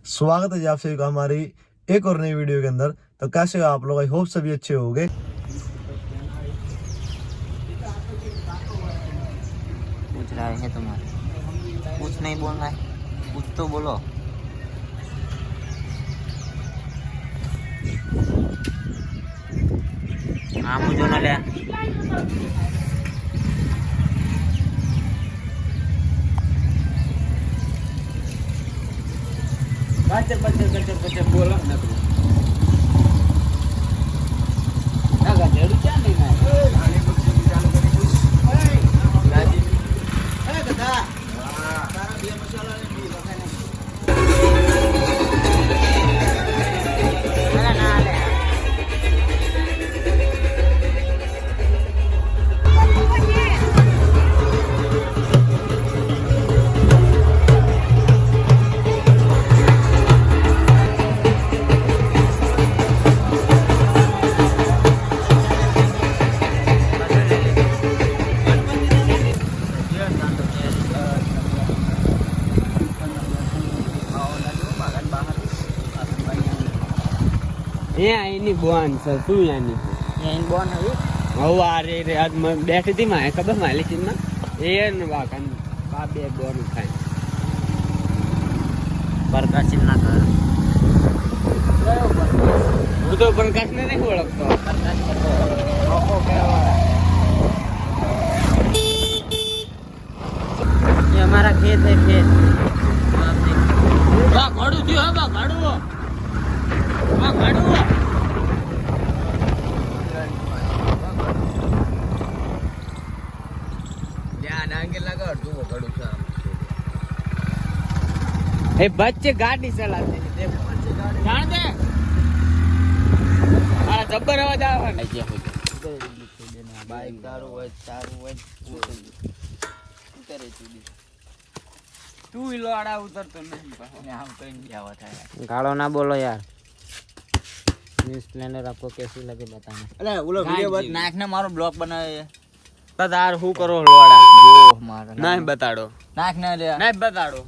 स्वागत है जी आप सभी का हमारी एक और नई वीडियो के अंदर। तो कैसे हो आप लोग? आई होप सभी अच्छे होंगे। पूछ रहे हैं तुम्हारे, कुछ नहीं बोलना है, कुछ तो बोलो। हाँ मुझे ना ले बच्चे बोलो ना तुम ना गजर क्या नहीं ना खाने को चालू करी कुछ गाजी गधा सारा बिया मसाला ने भी खाने ना ना ले ini buan satu yang ini yang bon है oh अरे रे आज मैं बैठी थी मैं कब मालिक ना ये न बाकन बाबे बोन खाए प्रकाश ना कर वो तो प्रकाश ने नहीं ओळखतो प्रकाश ओको क्या ये हमारा खेत है, खेत बा गाड़ू दियो बा गाड़ू ए बच्चे गाड़ी चलाते हैं देखो जान दे मारा जब्बर आवाज आवे है जे हो बाइक चारू હોય ઉતરે ચૂડી तू ही लोड़ा उतरतो नहीं ने हम कहीं भी आवा था यार। गालो ना बोलो यार। न्यू स्प्लेंडर आपको कैसी लगी बताना। अरे वो वीडियो बस नाक ने मारो ब्लॉग बनाए तार हु करो लोड़ा जो मारा नहीं बताड़ो नाक ने ले नहीं बताड़ो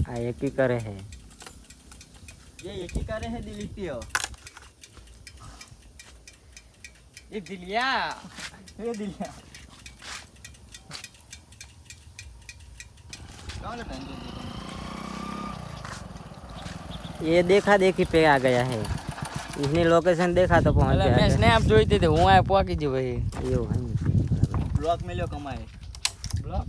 आ एक ही करे है ये एक ही करे है दिलीपी हो ये दिलिया ये दिलिया कौन ले पहन ये देखा देखी पे आ गया है। इसने लोकेशन देखा तो पहुंच मैं गया। स्नैप જોઈતી હતી હું આ પોકી જ ભાઈ यो है ब्लॉग मिलो कमाए ब्लॉग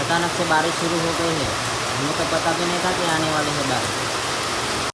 अचानक से बारिश शुरू हो गई है। हमें तो पता भी नहीं था कि आने वाली है बारिश।